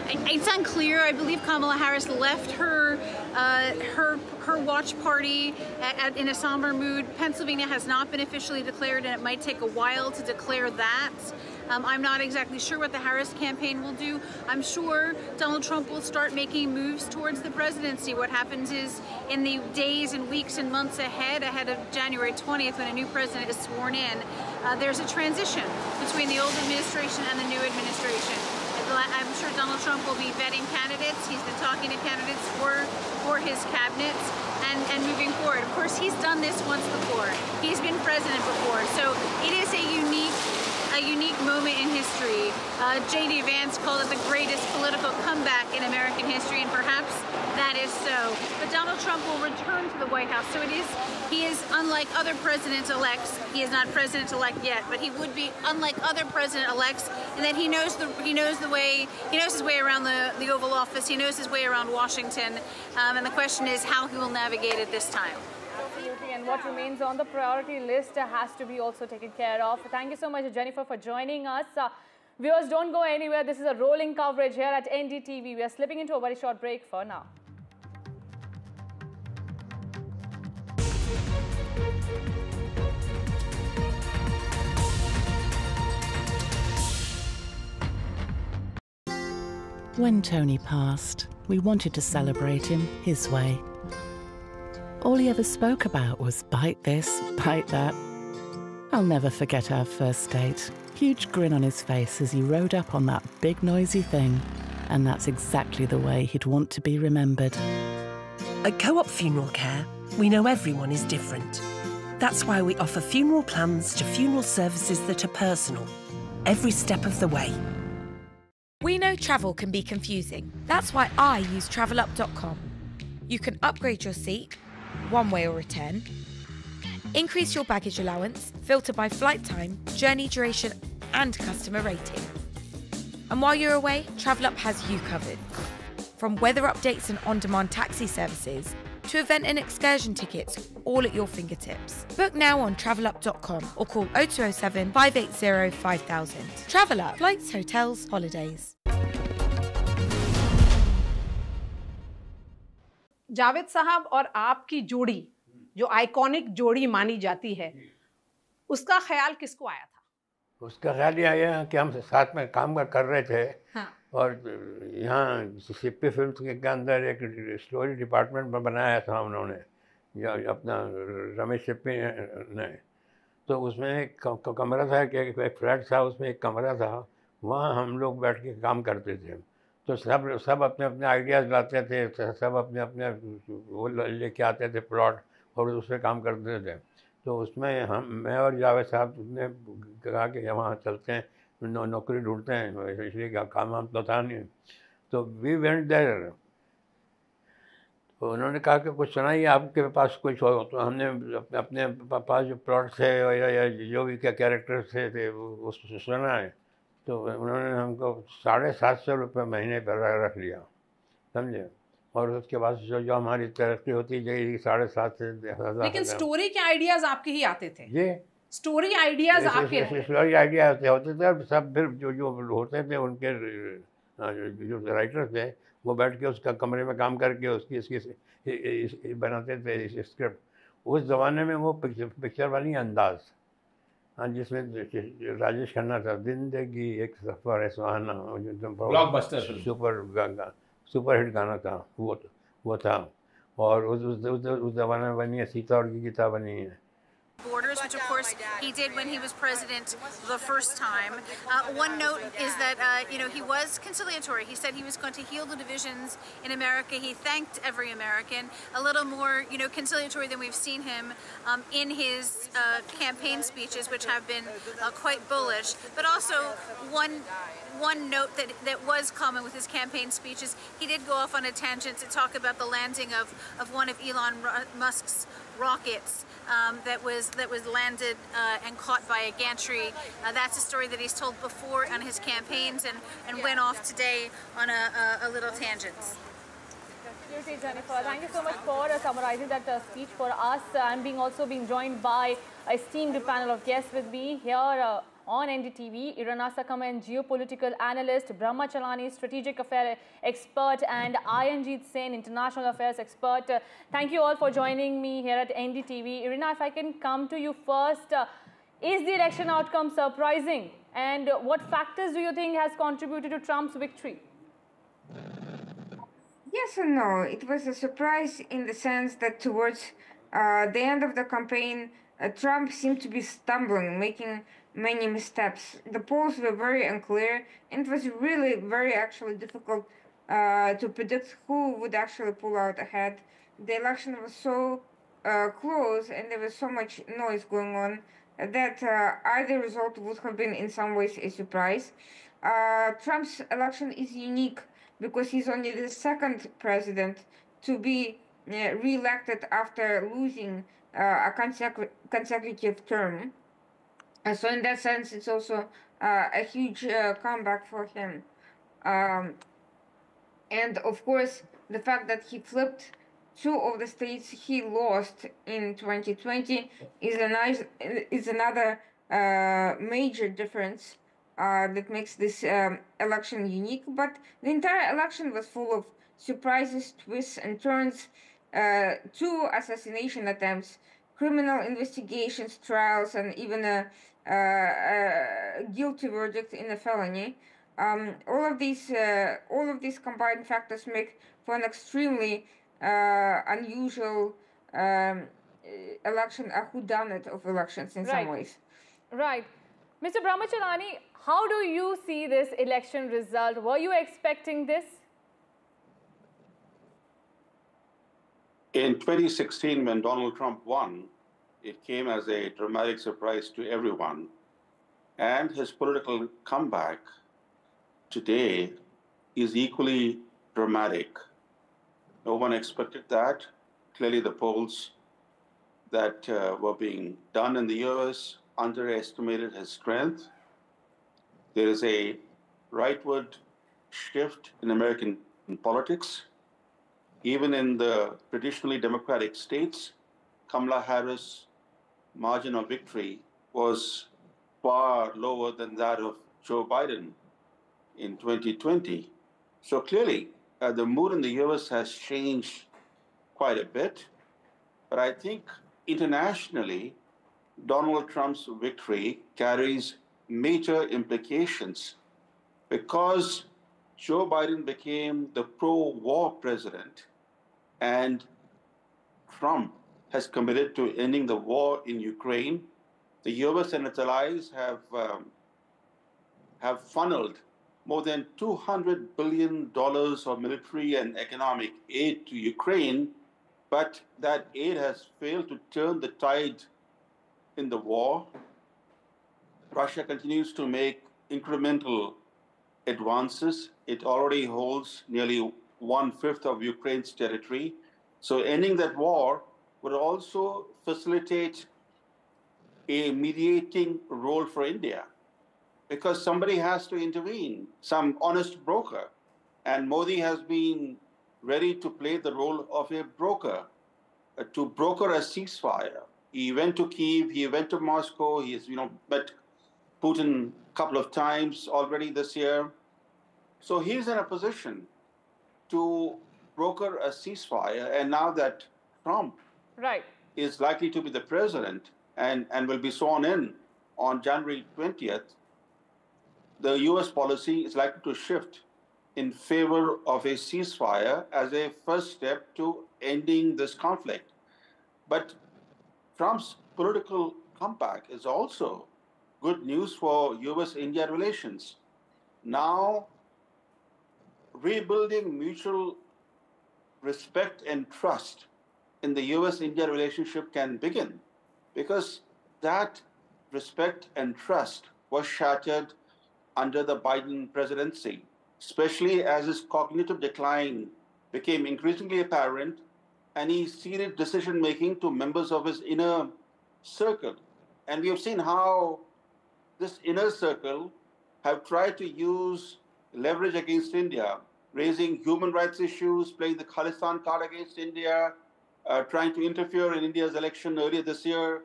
It's unclear. I believe Kamala Harris left her watch party in a somber mood. Pennsylvania has not been officially declared, and it might take a while to declare that. I'm not exactly sure what the Harris campaign will do. I'm sure Donald Trump will start making moves towards the presidency. What happens is, in the days and weeks and months ahead of January 20th, when a new president is sworn in, there's a transition between the old administration and the new administration. I'm sure Donald Trump will be vetting candidates. He's been talking to candidates for his cabinets and moving forward. Of course, he's done this once before. He's been president before, so it is a unique moment in history. J.D. Vance called it the greatest political comeback in American history, and perhaps that is so. But Donald Trump will return to the White House, so he is unlike other president-elects. He is not president-elect yet, but he would be unlike other president-elects in that he knows his way around the Oval Office. He knows his way around Washington, and the question is how he will navigate it this time. Absolutely, and what remains on the priority list has to be also taken care of. Thank you so much, Jennifer, for joining us. Viewers, don't go anywhere. This is a rolling coverage here at NDTV. We are slipping into a very short break for now. When Tony passed, we wanted to celebrate him his way. All he ever spoke about was bite this, bite that. I'll never forget our first date. Huge grin on his face as he rode up on that big noisy thing. And that's exactly the way he'd want to be remembered. At Co-op Funeral Care, we know everyone is different. That's why we offer funeral plans to funeral services that are personal, every step of the way. We know travel can be confusing. That's why I use travelup.com. You can upgrade your seat, one way or return, increase your baggage allowance, filter by flight time, journey duration, and customer rating. And while you're away, TravelUp has you covered. From weather updates and on-demand taxi services to event and excursion tickets, all at your fingertips. Book now on travelup.com or call 0207 580 5000. TravelUp, flights, hotels, holidays. Javed साहब और आपकी जोड़ी जो iconic जोड़ी मानी जाती है, उसका ख्याल किसको आया था? उसका ख्याल ये आया कि हम साथ में काम कर रहे थे। हाँ। और यहाँ सिप्पी फिल्म्स के अंदर एक स्टोरी डिपार्टमेंट बनाया था उन्होंने, जो अपना रमेश सिप्पी ने। तो उसमें एक कमरा था, एक फ्लैट था, उसमें एक कमरा था, वहाँ हम लोग बैठ के काम करते थे। तो सब अपने अपने आइडियाज़ लाते थे, सब अपने अपने वो लेके आते थे प्लॉट, और उसमें काम करते थे। तो उसमें मैं और जावेद साहब ने कहा कि वहाँ चलते हैं, नौकरी ढूंढते हैं, इसलिए काम हम तो था नहीं। तो वी वेंट देयर। तो उन्होंने कहा कि कुछ सुनाइए, आपके पास कुछ हो। तो हमने अपने पास जो प्लॉट थे या जो भी क्या कैरेक्टर्स थे उसको सुना है। तो उन्होंने हमको 750 रुपये महीने पर रख लिया, समझे। और उसके बाद जो हमारी तरक्की होती गई 7.5 से 10,000। लेकिन स्टोरी के आइडियाज आपके ही आते थे? जी, स्टोरी आइडियाज आपके स्टोरी आइडिया होते थे। और सब फिर जो होते थे उनके जो राइटर थे वो बैठ के उसका कमरे में काम करके उसकी बनाते थे स्क्रिप्ट। उस ज़माने में वो पिक्चर वाली अंदाज़, हाँ, जिसमें राजेश खन्ना था, जिंदगी एक सफ़र है सुहाना, ब्लॉकबस्टर सुपर हिट गाना था वो था। और उस ज़माने में बनी है सीता और गीता बनी है। Borders, which of course he did when he was president the first time. One note is that he was conciliatory. He said he was going to heal the divisions in America. He thanked every American. A little more conciliatory than we've seen him in his campaign speeches, which have been quite bullish. But also one note that was common with his campaign speeches, he did go off on a tangent to talk about the landing of one of Elon Musk's rockets that was landed and caught by a gantry. That's a story that he's told before on his campaigns and went off today on a little tangent. Absolutely, Jennifer. Thank you so much for summarizing that speech for us. I'm also being joined by an esteemed panel of guests with me here. on NDTV. Irana Sakaman, geopolitical analyst, Brahma Chalani, strategic affair expert, and Ayanjeet Sen, international affairs expert. Thank you all for joining me here at NDTV. Irina, if I can come to you first, is the election outcome surprising? And what factors do you think has contributed to Trump's victory? Yes and no. It was a surprise in the sense that towards the end of the campaign, Trump seemed to be stumbling, making many missteps. The polls were very unclear, and it was really very actually difficult to predict who would actually pull out ahead. The election was so close, and there was so much noise going on that either result would have been in some ways a surprise. Trump's election is unique because he's only the second president to be re-elected after losing a consecutive term. So in that sense, it's also a huge comeback for him. And of course, the fact that he flipped two of the states he lost in 2020 is another major difference that makes this election unique. But the entire election was full of surprises, twists, and turns. Two assassination attempts, criminal investigations, trials, and even a guilty verdict in a felony. All of these combined factors make for an extremely unusual election, a whodunit of elections in some ways. Right. Mr. Brahmacharani, how do you see this election result? Were you expecting this? In 2016, when Donald Trump won, it came as a dramatic surprise to everyone. And his political comeback today is equally dramatic. No one expected that. Clearly, the polls that were being done in the US underestimated his strength. There is a rightward shift in American politics. Even in the traditionally Democratic states, Kamala Harris' margin of victory was far lower than that of Joe Biden in 2020. So clearly, the mood in the US has changed quite a bit. But I think internationally, Donald Trump's victory carries major implications because Joe Biden became the pro-war president and Trump has committed to ending the war in Ukraine. The US and its allies have funneled more than $200 billion of military and economic aid to Ukraine, but that aid has failed to turn the tide in the war. Russia continues to make incremental advances. It already holds nearly 1/5 of Ukraine's territory. So ending that war would also facilitate a mediating role for India because somebody has to intervene, some honest broker. And Modi has been ready to play the role of a broker, to broker a ceasefire. He went to Kyiv, he went to Moscow, he's met Putin a couple of times already this year. So he's in a position to broker a ceasefire. And now that Trump is likely to be the president and will be sworn in on January 20th, the US policy is likely to shift in favor of a ceasefire as a first step to ending this conflict. But Trump's political comeback is also good news for US-India relations. Now, rebuilding mutual respect and trust in the US-India relationship can begin because that respect and trust was shattered under the Biden presidency, especially as his cognitive decline became increasingly apparent and he ceded decision-making to members of his inner circle. And we have seen how this inner circle have tried to use leverage against India, raising human rights issues, playing the Khalistan card against India, trying to interfere in India's election earlier this year.